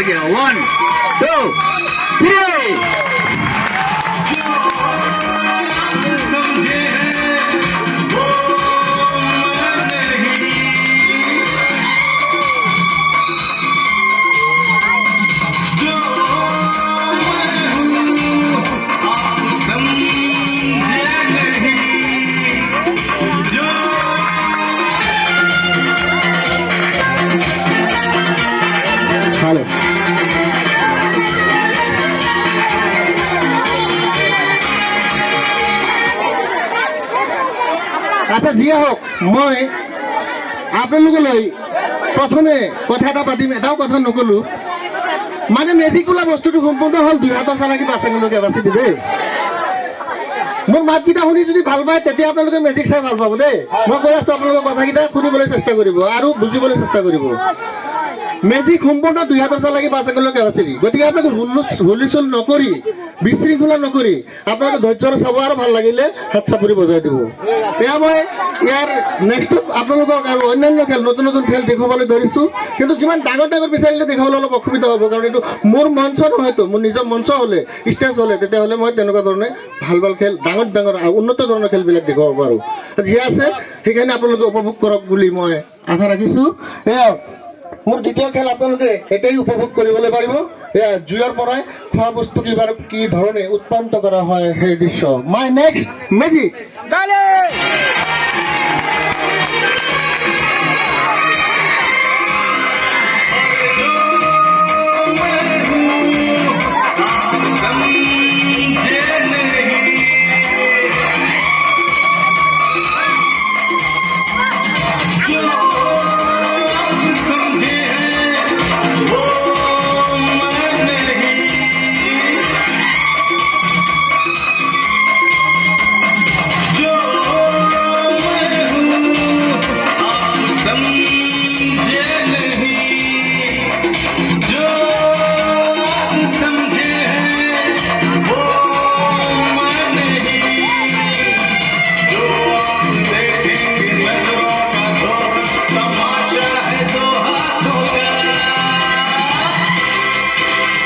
लगे 1 2 3 हेलो আচ্ছা যিয়ে হোক মই আপোনালোকলৈ প্ৰথমে কথা এটা পাতিম এটাও কথা নকলো মানে মেজিক বোলা বস্তুটো সম্পূৰ্ণ হ'ল 2 হাতৰ চালাকি বাছাঙৰ কেপাচিটি দেই মোৰ মাতকেইটা শুনি যদি ভাল পায় তেতিয়া আপোনালোকে মেজিক চাই ভাল পাব দেই মই কৈ আছো আপোনালোকৰ কথাকেইটা শুনিবলৈ চেষ্টা কৰিব আৰু বুজিবলৈ চেষ্টা কৰিব মেজিক সম্পূৰ্ণ 2 হাতৰ চালাকি বাছাঙৰ কেপাচিটি গতিকে আপোনালোকে হুলস্থুল নকৰি বিশৃংখলা নকৰি আপোনালোকে ধৈৰ্যৰে চাব আৰু ভাল লাগিলে হাত চাপৰি বজাই দিব এয়া মই ইয়াৰ নেক্সট আপোনালোকক আৰু অন্যান্য খেল নতুন নতুন খেল দেখুৱাবলৈ ধৰিছোঁ কিন্তু যিমান ডাঙৰ ডাঙৰ বিচাৰিলে দেখাবলৈ অলপ অসুবিধা হ'ব কাৰণ এইটো মোৰ মঞ্চ নহয়তো মোৰ নিজৰ মঞ্চ হ'লে ষ্টেজ হ'লে তেতিয়াহ'লে মই তেনেকুৱা ধৰণে ভাল ভাল খেল ডাঙৰ ডাঙৰ উন্নত ধৰণৰ খেলবিলাক দেখুৱাব পাৰোঁ যি আছে সেইকাৰণে আপোনালোকে উপভোগ কৰক বুলি মই আশা ৰাখিছোঁ এয়া মোৰ দ্বিতীয় খেল আপোনালোকে এটাই উপভোগ কৰিবলৈ পাৰিব এয়া জুইৰ পৰাই খোৱা বস্তু কি ধৰণে উৎপন্ন কৰা হয় সেই দৃশ্য মাই নেক্সট মেজিক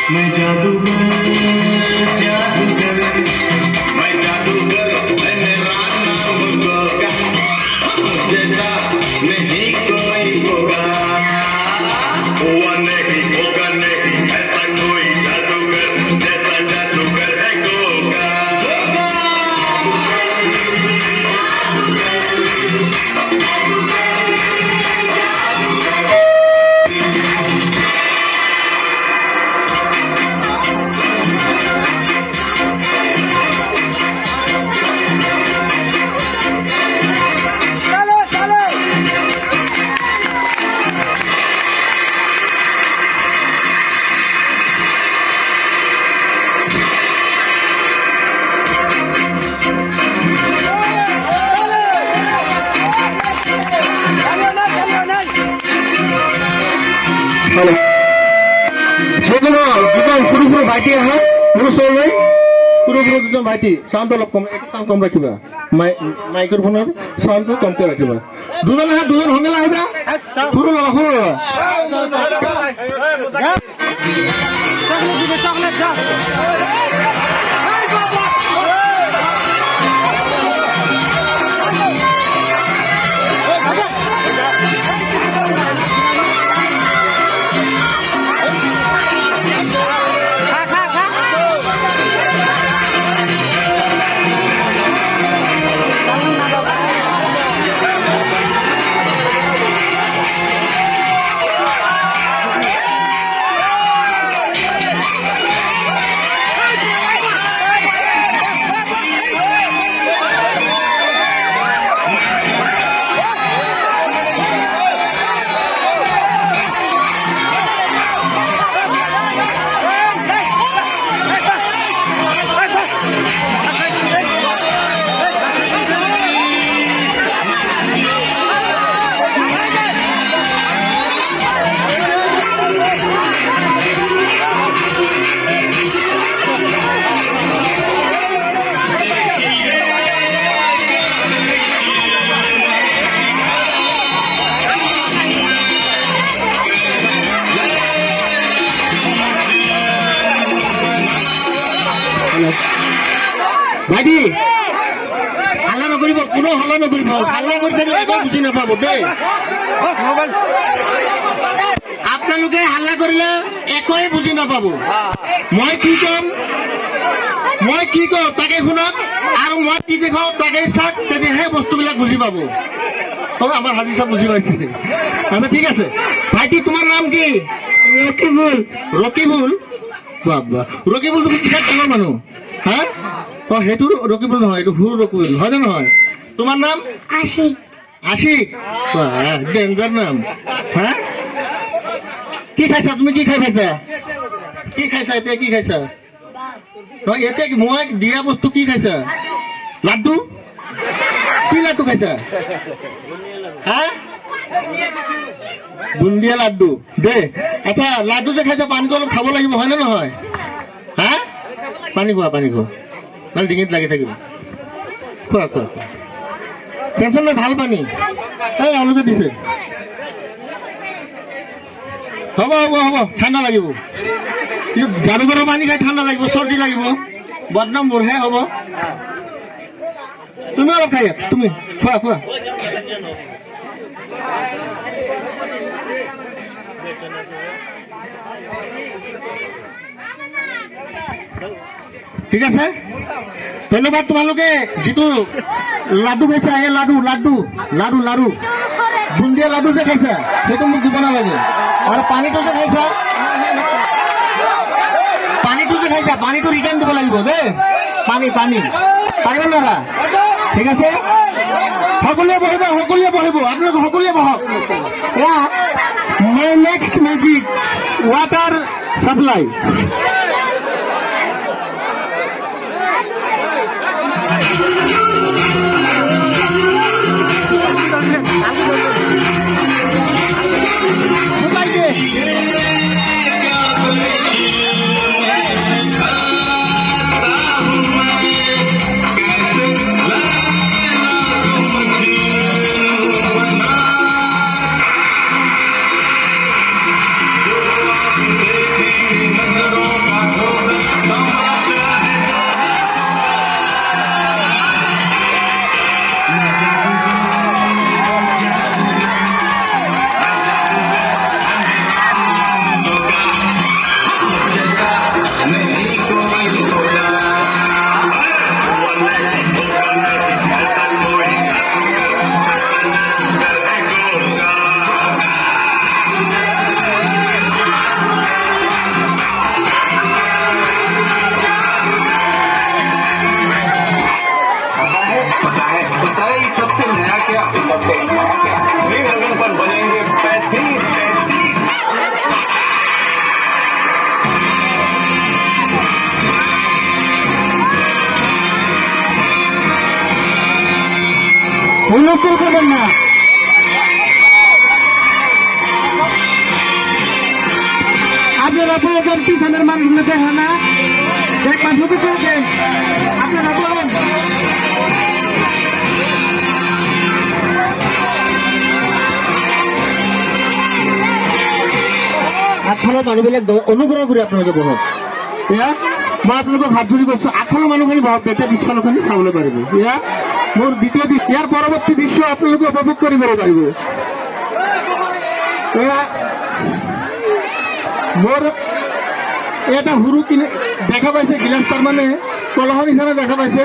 मैं जादूगर मैं जादूगर मैंने राम को जैसा नहीं कोई होगा हुआ नहीं होगा नहीं ऐसा कोई जादूगर जैसा जादूगर है होगा हेलो যেগুলো দুজন সৰু সৰু ভাইটি আহক মোৰ ওচৰলৈ সৰু সৰু দুজন ভাইটি চাউণ্ড অলপ কম একটু চাউণ্ড কম ৰাখিবা মাইক্ৰফোনৰ চাউণ্ডটো কমকৈ ৰাখিবা দুজন আহা দুজন সংগেলা আহিবা সৰু ল'ৰা ভাইটি হাল্লা নকৰিব, কোনো হাল্লা নকৰিব, হাল্লা কৰি থাকিলে একো বুজি নাপাব দেই। আপোনালোকে হাল্লা কৰিলে একোৱে বুজি নাপাব। মই কি কম তাকে শুনক, আৰু মই কি দেখাওঁ তাকে চাওক, তেতিয়াহে বস্তুবিলাক বুজি পাব। আমাৰ হাজি চাপ বুজি পাইছে। আচ্ছা ঠিক আছে, ভাইটি তোমাৰ নাম কি? ৰকিবুল। ৰকিবুল, বাবা ৰকিবুল, তুমি কিমান ডাঙৰ মানুহ? হা? অ সেইটো ৰকিবুল নহয়, এইটো ভুল ৰকিবুল, হয় নে নহয়? তোমাৰ নাম? আশিক। আশিক, ডেঞ্জাৰ নাম। হা? কি খাইছা তুমি? কি খাই পাইছা? কি খাইছা এতিয়া? কি খাইছা? নহয় এতিয়া মই দিয়া বস্তু কি খাইছা? লাড্ডু? কি লাড্ডু খাইছা? হা? বুন্দিয়া লাড্ডু দে। আচ্ছা লাড্ডু যে খাইছা, পানীটো অলপ খাব লাগিব, হয় নে নহয়? হা? পানী খোৱা, পানী খোৱা, নহ'লে ডিঙিত লাগি থাকিব। খোৱা খোৱা, টেনশ্যন নাই, ভাল পানী। এই এওঁলোকে দিছে। হ'ব হ'ব হ'ব, ঠাণ্ডা লাগিব। কিন্তু জালুকৰৰ পানী খাই ঠাণ্ডা লাগিব, চৰ্দি লাগিব, বদনাম মোৰহে হ'ব। তুমি অলপ খাই তুমি খোৱা খোৱা। ঠিক আছে, ধন্যবাদ। তোমালোকে যিটো লাডু খাইছা, এই লাডু লাডু লাডু লাডু বুন্দিয়া লাডু যে খাইছা, সেইটো মোক দিব নালাগে। আৰু পানীটো যে খাইছা, পানীটো ৰিটাৰ্ণ দিব লাগিব দেই। পানী পাৰিব নোৱাৰা? ঠিক আছে, সকলোৱে বহিব, আপোনালোকে সকলোৱে বহক। My next magic water supply. হুলস্থুল কৰবেন না। আপনাৰা প্ৰয়োজন পিছনেৰ মানুষগুলো দেখেন না, দেখবাৰ শুধু কৰবেন। আপনাৰা বলেন আগফালৰ মানুহবিলাক অনুগ্ৰহ কৰি আপোনালোকে বহক। এয়া মই আপোনালোকক হাত জোৰি কৈছো, আগফালৰ মানুহখিনি বহক, তেতিয়া পিছফালৰখিনি চাবলৈ পাৰিব। এয়া মোৰ দ্বিতীয় দৃশ্য, ইয়াৰ পৰৱৰ্তী দৃশ্য আপোনালোকে উপভোগ কৰিবলৈ পাৰিব। এয়া মোৰ এটা সৰু দেখা পাইছে গিলাচ, তাৰমানে কলহৰ নিচিনা দেখা পাইছে।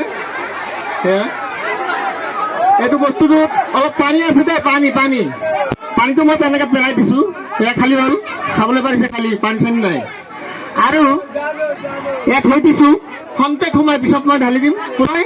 এয়া এইটো বস্তুটোত অলপ পানী আছে দেই, পানীটো মই তেনেকৈ পেলাই দিছোঁ। এয়া খালী হ'ল, চাবলৈ পাৰিছে, খালী পানী চানী নাই। আৰু ইয়াত থৈ দিছোঁ, খন্তেক সোমাই পিছত মই ঢালি দিম। কোনাই